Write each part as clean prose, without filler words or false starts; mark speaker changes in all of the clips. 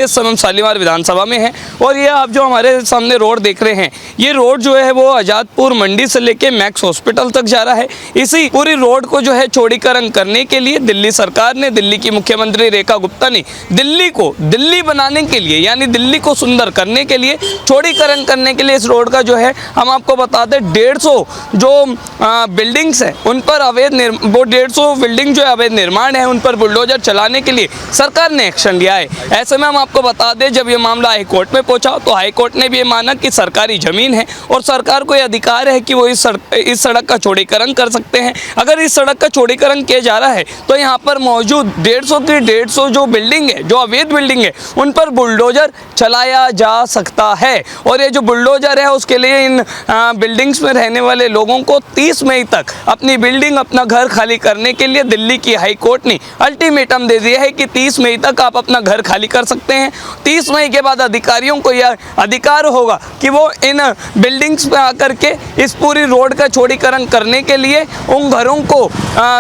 Speaker 1: इस समय हम शालीमार विधानसभा में हैं और ये आप जो हमारे सामने रोड देख रहे हैं, ये रोड जो है वो आज़ादपुर मंडी से लेके मैक्स हॉस्पिटल तक जा रहा है। इसी पूरी रोड को जो है चौड़ीकरण करने के लिए दिल्ली सरकार ने, दिल्ली की मुख्यमंत्री रेखा गुप्ता ने दिल्ली को दिल्ली बनाने के लिए, यानी दिल्ली को सुंदर करने के लिए, चौड़ीकरण करने के लिए इस रोड का जो है, हम आपको बता दें 150 जो बिल्डिंग्स हैं उन पर वो 150 बिल्डिंग जो अवैध निर्माण है उन पर बुलडोजर चलाने के लिए सरकार ने एक्शन लिया है। ऐसे में हम आपको बता दें, जब ये मामला हाई कोर्ट में पहुंचा तो हाई कोर्ट ने भी ये माना कि सरकारी ज़मीन है और सरकार को ये अधिकार है कि वो इस सड़क का चौड़ीकरण कर सकते हैं। अगर इस सड़क का चौड़ीकरण किया जा रहा है तो यहाँ पर मौजूद 150 जो बिल्डिंग है, जो अवैध बिल्डिंग है, उन पर बुलडोजर चलाया जा सकता है। और ये जो बुलडोजर है उसके लिए इन बिल्डिंग्स में रहने वाले लोगों को 30 मई तक अपनी बिल्डिंग, अपना घर खाली करने के लिए दिल्ली की हाई कोर्ट ने अल्टीमेटम दे दिया है कि 30 मई तक आप अपना घर खाली कर सकते हैं। 30 मई के बाद अधिकारियों को यह अधिकार होगा कि वो इन बिल्डिंग्स पे आकर के इस पूरी रोड का चौड़ीकरण करने के लिए उन घरों को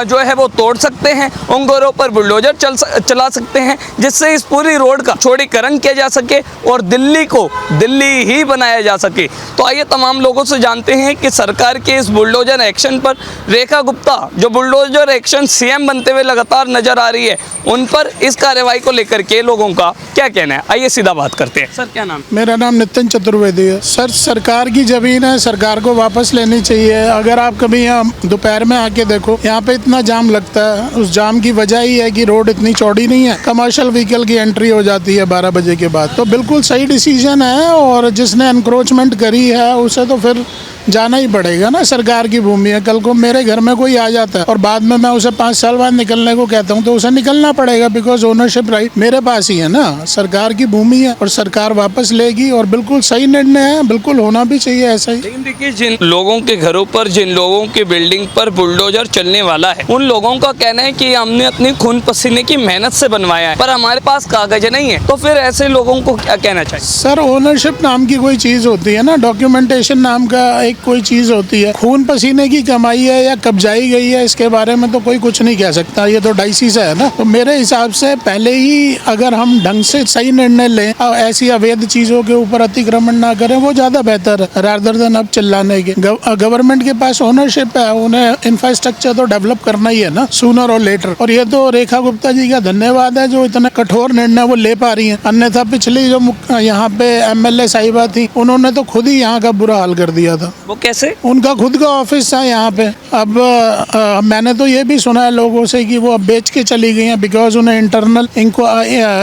Speaker 1: जो है वो तोड़ सकते हैं, उन घरों पर बुलडोजर चला सकते हैं, जिससे इस पूरी रोड का चौड़ीकरण किया जा सके और दिल्ली को दिल्ली ही बनाया जा सके। तो आइए तमाम लोगों से जानते हैं कि सरकार के इस बुलडोजर एक्शन पर रेखा गुप्ता, जो बुलडोजर एक्शन सीएम बनते हुए लगातार नजर आ रही है, उन पर इस कार्रवाई को लेकर के लोगों का क्या कहना है। आइए सीधा बात करते हैं। सर क्या नाम?
Speaker 2: मेरा नाम नितिन चतुर्वेदी है। सर, सरकार की जमीन है, सरकार को वापस लेनी चाहिए। अगर आप कभी यहाँ दोपहर में आके देखो, यहाँ पे इतना जाम लगता है। उस जाम की वजह ही है कि रोड इतनी चौड़ी नहीं है, कमर्शियल व्हीकल की एंट्री हो जाती है 12 बजे के बाद। तो बिल्कुल सही डिसीजन है और जिसने एनक्रोचमेंट करी है उसे तो फिर जाना ही पड़ेगा ना। सरकार की भूमि है। कल को मेरे घर में कोई आ जाता है और बाद में मैं उसे 5 साल बाद निकलने को कहता हूँ तो उसे निकलना पड़ेगा, बिकॉज ओनरशिप राइट मेरे पास ही है ना। सरकार की भूमि है और सरकार वापस लेगी और बिल्कुल सही निर्णय है, बिल्कुल होना भी चाहिए ऐसा ही।
Speaker 1: लेकिन देखिए, जिन लोगों के घरों पर, जिन लोगों की बिल्डिंग पर बुलडोजर चलने वाला है, उन लोगों का कहना है कि हमने अपनी खून पसीने की मेहनत से बनवाया है, पर हमारे पास कागज नहीं है। तो फिर ऐसे लोगों को क्या कहना चाहिए?
Speaker 2: सर, ओनरशिप नाम की कोई चीज होती है ना, डॉक्यूमेंटेशन नाम का एक कोई चीज होती है। खून पसीने की कमाई है या कब्जाई गई है, इसके बारे में तो कोई कुछ नहीं कह सकता। ये तो डाइसी सा है ना। तो मेरे हिसाब से पहले ही अगर हम ढंग से सही निर्णय लें और ऐसी अवैध चीजों के ऊपर अतिक्रमण ना करें, वो ज्यादा बेहतर है रादर देन अब चिल्लाने के। गवर्नमेंट के पास ओनरशिप है, उन्हें इंफ्रास्ट्रक्चर तो डेवलप करना ही है ना, सूनर और लेटर। और ये तो रेखा गुप्ता जी का धन्यवाद है जो इतना कठोर निर्णय वो ले पा रही है। अन्यथा पिछली जो यहाँ पे MLA साहिबा थी, उन्होंने तो खुद ही यहाँ का बुरा हाल कर दिया था।
Speaker 1: वो कैसे?
Speaker 2: उनका खुद का ऑफिस था यहाँ पे। अब मैंने तो ये भी सुना है लोगों से कि वो अब बेच के चली गई हैं, बिकॉज उन्हें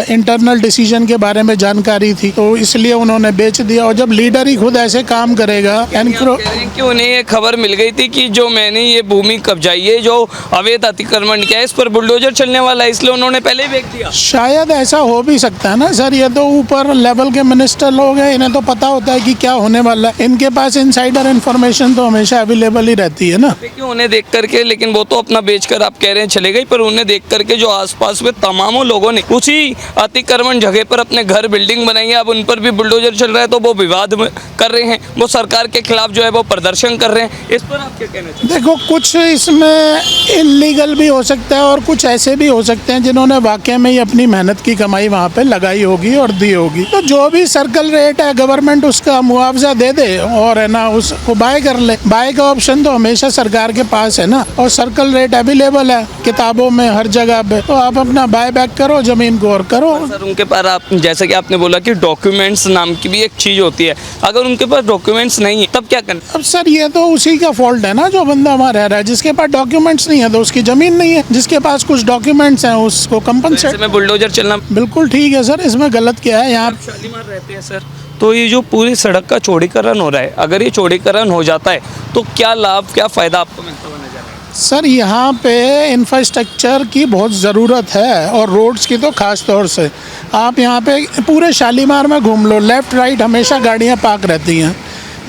Speaker 2: इंटरनल डिसीजन के बारे में जानकारी थी, तो इसलिए उन्होंने बेच दिया। और जब लीडर ही खुद ऐसे काम करेगा,
Speaker 1: कि उन्हें ये खबर मिल गई थी कि जो मैंने ये भूमि कब्जाई है, जो अवैध अतिक्रमण किया है, इस पर बुलडोजर चलने वाला है, इसलिए उन्होंने पहले ही बेच दिया।
Speaker 2: शायद ऐसा हो भी सकता है ना सर। ये तो ऊपर लेवल के मिनिस्टर लोग हैं, इन्हें तो पता होता है कि क्या होने वाला है। इनके पास इनसाइडर इन्फॉर्मेशन तो हमेशा अवेलेबल ही रहती है ना।
Speaker 1: देखिए, उन्हें देख करके, लेकिन वो तो अपना बेचकर आप कह रहे हैं चले गई, पर उन्हें देख करके जो आसपास में तमामों लोगों ने उसी अतिक्रमण जगह पर अपने घर, बिल्डिंग बनाई है, अब उन पर भी बुलडोजर चल रहा है, तो वो विवाद में कर रहे हैं, वो सरकार के खिलाफ जो है वो प्रदर्शन कर रहे हैं। इस पर आप क्या कहना चाहते हैं?
Speaker 2: देखो, कुछ इसमें इलीगल भी हो सकता है और कुछ ऐसे भी हो सकते हैं जिन्होंने वाकई में ही अपनी मेहनत की कमाई वहाँ पे लगाई होगी और दी होगी। तो जो भी सर्कल रेट है, गवर्नमेंट उसका मुआवजा दे दे और है ना, उसको बाय कर ले। बाय का ऑप्शन तो हमेशा सरकार के पास है ना, और सर्कल रेट अवेलेबल है किताबों में हर जगह पे, तो आप अपना बाय बैक करो जमीन को और करो।
Speaker 1: सर, उनके पास, आप जैसे कि आपने बोला कि डॉक्यूमेंट्स नाम की भी एक चीज होती है, अगर उनके पास डॉक्यूमेंट्स नहीं है तब क्या करना?
Speaker 2: अब सर, ये तो उसी का फॉल्ट है ना, जो बंदा वहाँ रह रहा है। जिसके पास डॉक्यूमेंट्स नहीं है तो उसकी जमीन नहीं है, जिसके पास कुछ डॉक्यूमेंट्स हैं उसको कंपनसेट
Speaker 1: में बुलडोजर चलना
Speaker 2: बिल्कुल ठीक है सर। इसमें गलत क्या है? यहाँ
Speaker 1: शालीमार रहते हैं सर, तो ये जो पूरी सड़क का चौड़ीकरण हो रहा है, अगर ये चौड़ीकरण हो जाता है तो क्या लाभ, क्या फायदा आपको मिलता हुआ नजर आएगा?
Speaker 2: सर, यहाँ पे इंफ्रास्ट्रक्चर की बहुत ज़रूरत है और रोड्स की तो खास तौर से। आप यहाँ पे पूरे शालीमार में घूम लो, लेफ़्ट राइट हमेशा गाड़ियाँ पार्क रहती हैं।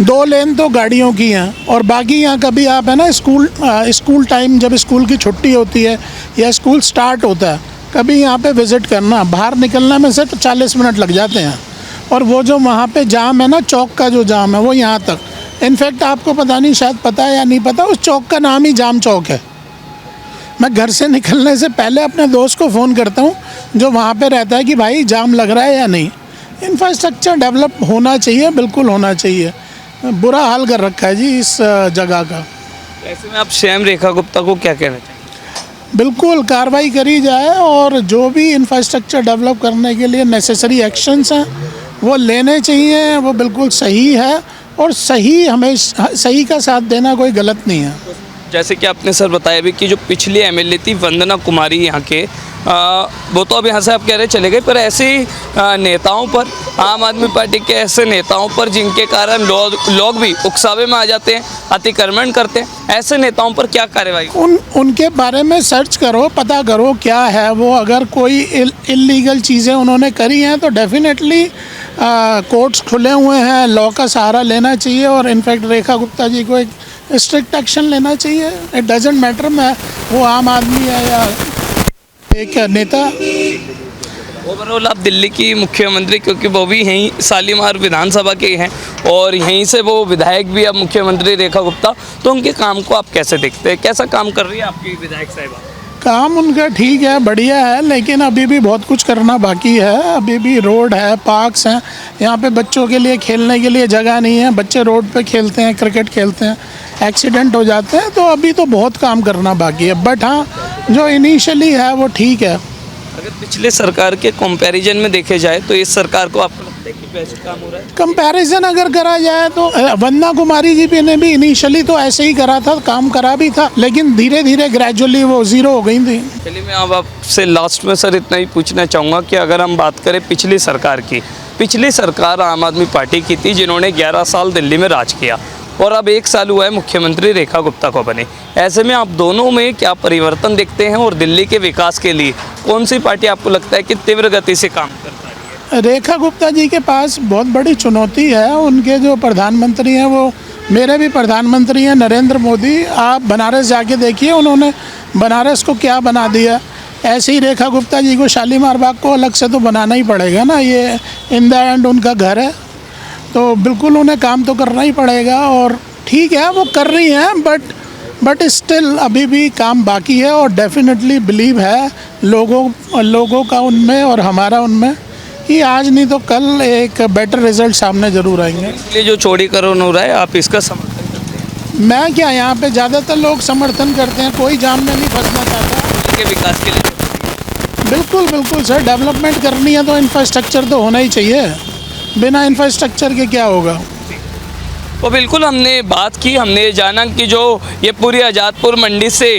Speaker 2: 2 लेन तो गाड़ियों की हैं और बाकी यहाँ कभी आप है ना स्कूल टाइम, जब स्कूल की छुट्टी होती है या स्कूल स्टार्ट होता है, कभी यहाँ पे विज़िट करना, बाहर निकलने में सिर्फ 40 मिनट लग जाते हैं। और वो जो वहाँ पे जाम है ना, चौक का जो जाम है, वो यहाँ तक। इनफैक्ट आपको पता नहीं, शायद पता है या नहीं पता, उस चौक का नाम ही जाम चौक है। मैं घर से निकलने से पहले अपने दोस्त को फ़ोन करता हूँ जो वहाँ पे रहता है कि भाई जाम लग रहा है या नहीं। इंफ्रास्ट्रक्चर डेवलप होना चाहिए, बिल्कुल होना चाहिए। बुरा हाल कर रखा है जी इस जगह का।
Speaker 1: ऐसे में आप श्याम रेखा गुप्ता को क्या कहना चाहिए?
Speaker 2: बिल्कुल कार्रवाई करी जाए और जो भी इंफ्रास्ट्रक्चर डेवलप करने के लिए नेसेसरी एक्शंस हैं वो लेने चाहिए। वो बिल्कुल सही है और सही का साथ देना कोई गलत नहीं है।
Speaker 1: जैसे कि आपने सर बताया भी कि जो पिछली एमएलए थी वंदना कुमारी यहाँ के, वो तो अब यहाँ से आप कह रहे चले गए, पर ऐसे ही नेताओं पर, आम आदमी पार्टी के ऐसे नेताओं पर जिनके कारण लोग भी उकसावे में आ जाते हैं, अतिक्रमण करते हैं, ऐसे नेताओं पर क्या कार्रवाई?
Speaker 2: उनके बारे में सर्च करो, पता करो क्या है वो। अगर कोई इलीगल चीज़ें उन्होंने करी हैं तो डेफिनेटली कोर्ट्स खुले हुए हैं, लॉ का सहारा लेना चाहिए और इनफैक्ट रेखा गुप्ता जी को एक स्ट्रिक्ट एक्शन लेना चाहिए। इट डजेंट मैटर मैं वो आम आदमी है या एक नेता।
Speaker 1: ओवरऑल आप दिल्ली की मुख्यमंत्री, क्योंकि वो भी यहीं शालीमार विधानसभा के हैं और यहीं से वो विधायक भी अब मुख्यमंत्री रेखा गुप्ता, तो उनके काम को आप कैसे देखते हैं? कैसा काम कर रही है आपकी विधायक साहिबा?
Speaker 2: काम उनका ठीक है, बढ़िया है, लेकिन अभी भी बहुत कुछ करना बाकी है। अभी भी रोड है, पार्क्स हैं, यहाँ पे बच्चों के लिए खेलने के लिए जगह नहीं है। बच्चे रोड पे खेलते हैं, क्रिकेट खेलते हैं, एक्सीडेंट हो जाते हैं। तो अभी तो बहुत काम करना बाकी है, बट हाँ जो इनिशियली है वो ठीक है।
Speaker 1: अगर पिछले सरकार के कंपैरिजन में देखे जाए तो इस सरकार को आपको लगता है कि बेहतर काम हो रहा है?
Speaker 2: कंपैरिजन अगर करा जाए तो वंदना कुमारी जी ने भी इनिशियली तो ऐसे ही करा था, काम करा भी था, लेकिन धीरे धीरे ग्रेजुअली वो ज़ीरो हो गई थी।
Speaker 1: चलिए मैं अब आपसे लास्ट में सर इतना ही पूछना चाहूँगा कि अगर हम बात करें पिछली सरकार की, पिछली सरकार आम आदमी पार्टी की थी जिन्होंने 11 साल दिल्ली में राज किया और अब 1 साल हुआ है मुख्यमंत्री रेखा गुप्ता को बने। ऐसे में आप दोनों में क्या परिवर्तन देखते हैं और दिल्ली के विकास के लिए कौन सी पार्टी आपको लगता है कि तीव्र गति से काम कर रही है?
Speaker 2: रेखा गुप्ता जी के पास बहुत बड़ी चुनौती है। उनके जो प्रधानमंत्री हैं वो मेरे भी प्रधानमंत्री हैं, नरेंद्र मोदी। आप बनारस जाके देखिए उन्होंने बनारस को क्या बना दिया। ऐसे ही रेखा गुप्ता जी को शालीमार बाग को अलग से तो बनाना ही पड़ेगा ना, ये इन द एंड उनका घर है, तो बिल्कुल उन्हें काम तो करना ही पड़ेगा। और ठीक है वो कर रही हैं, बट स्टिल अभी भी काम बाकी है और डेफिनेटली बिलीव है लोगों का उनमें और हमारा उनमें कि आज नहीं तो कल एक बेटर रिजल्ट सामने ज़रूर आएंगे।
Speaker 1: इसलिए जो चौड़ीकरण हो रहा है आप इसका समर्थन करते हैं?
Speaker 2: मैं क्या, यहाँ पे ज़्यादातर लोग समर्थन करते हैं, कोई जाम में नहीं फंसना चाहता।
Speaker 1: के विकास के लिए
Speaker 2: बिल्कुल सर, डेवलपमेंट करनी है तो इंफ्रास्ट्रक्चर तो होना ही चाहिए। बिना इंफ्रास्ट्रक्चर के क्या होगा?
Speaker 1: तो बिल्कुल हमने बात की, हमने जाना कि जो ये पूरी आज़ादपुर मंडी से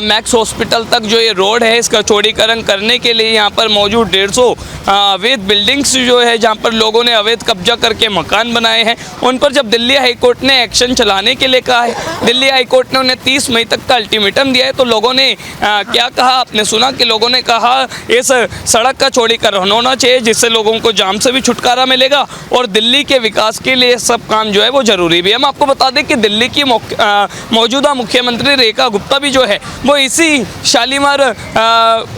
Speaker 1: मैक्स हॉस्पिटल तक जो ये रोड है इसका चौड़ीकरण करने के लिए यहाँ पर मौजूद 150 अवैध बिल्डिंग्स जो है जहाँ पर लोगों ने अवैध कब्जा करके मकान बनाए हैं, उन पर जब दिल्ली हाई कोर्ट ने एक्शन चलाने के लिए कहा है, दिल्ली हाई कोर्ट ने उन्हें 30 मई तक का अल्टीमेटम दिया है, तो लोगों ने क्या कहा आपने सुना कि लोगों ने कहा इस सड़क का चौड़ीकरण होना चाहिए जिससे लोगों को जाम से भी छुटकारा मिलेगा और दिल्ली के विकास के लिए सब काम जो है वो जरूरी भी है। हम आपको बता दें कि दिल्ली की मौजूदा मुख्यमंत्री रेखा गुप्ता भी जो है वो इसी शालीमार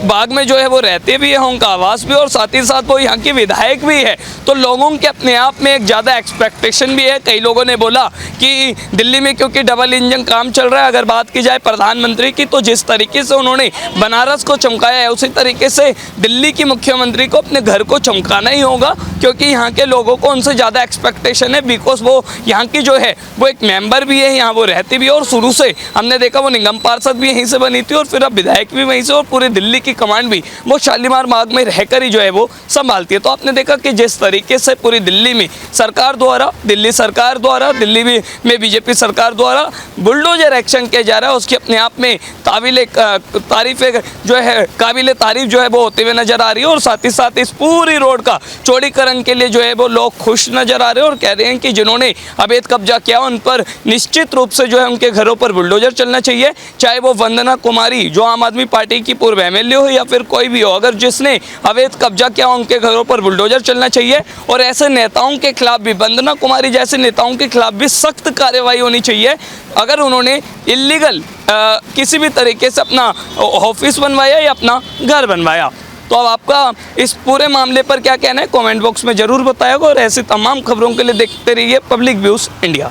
Speaker 1: बाग में जो है वो रहते भी हैं, उनका आवास भी और साथ ही साथ वो यहाँ की विधायक भी है, तो लोगों के अपने आप में एक ज़्यादा एक्सपेक्टेशन भी है। कई लोगों ने बोला कि दिल्ली में क्योंकि डबल इंजन काम चल रहा है, अगर बात की जाए प्रधानमंत्री की तो जिस तरीके से उन्होंने बनारस को चमकाया है उसी तरीके से दिल्ली की मुख्यमंत्री को अपने घर को चमकाना ही होगा, क्योंकि यहाँ के लोगों को उनसे ज़्यादा एक्सपेक्टेशन है, बिकॉज वो यहाँ की जो है वो एक मेंबर भी है, यहाँ वो रहती भी है और शुरू से हमने देखा वो निगम पार्षद भी यहीं से बनी थी और फिर अब विधायक भी वहीं से और पूरी दिल्ली की कमांड भी वो शालीमार बाग में रहकर ही जो है वो संभालती है। तो आपने देखा कि जिस तरीके से पूरी दिल्ली में सरकार द्वारा, दिल्ली में बीजेपी सरकार द्वारा बुलडोजर एक्शन किया जा रहा है, उसकी अपने आप में तारीफ जो है काबिल तारीफ जो है वो होते हुए नजर आ रही है और साथ ही साथ इस पूरी रोड का चौड़ीकरण के लिए जो है वो लोग खुश नजर आ रहे हैं और कह रहे हैं कि जिन्होंने अवैध कब्जा किया उन पर निश्चित रूप से जो है उनके घरों पर बुलडोजर चलना चाहिए, चाहे वो वंदना कुमारी जो आम आदमी पार्टी की पूर्व एमएलए हो या फिर कोई भी हो, अगर जिसने अवैध कब्जा किया उनके घरों पर बुलडोजर चलना चाहिए और ऐसे नेताओं के खिलाफ भी, वंदना कुमारी जैसे नेताओं के खिलाफ भी सख्त कार्रवाई होनी चाहिए अगर उन्होंने इलीगल किसी भी तरीके से अपना ऑफिस बनवाया या अपना घर बनवाया। तो अब आपका इस पूरे मामले पर क्या कहना है कमेंट बॉक्स में ज़रूर बताएगा और ऐसी तमाम खबरों के लिए देखते रहिए पब्लिक व्यूज़ इंडिया।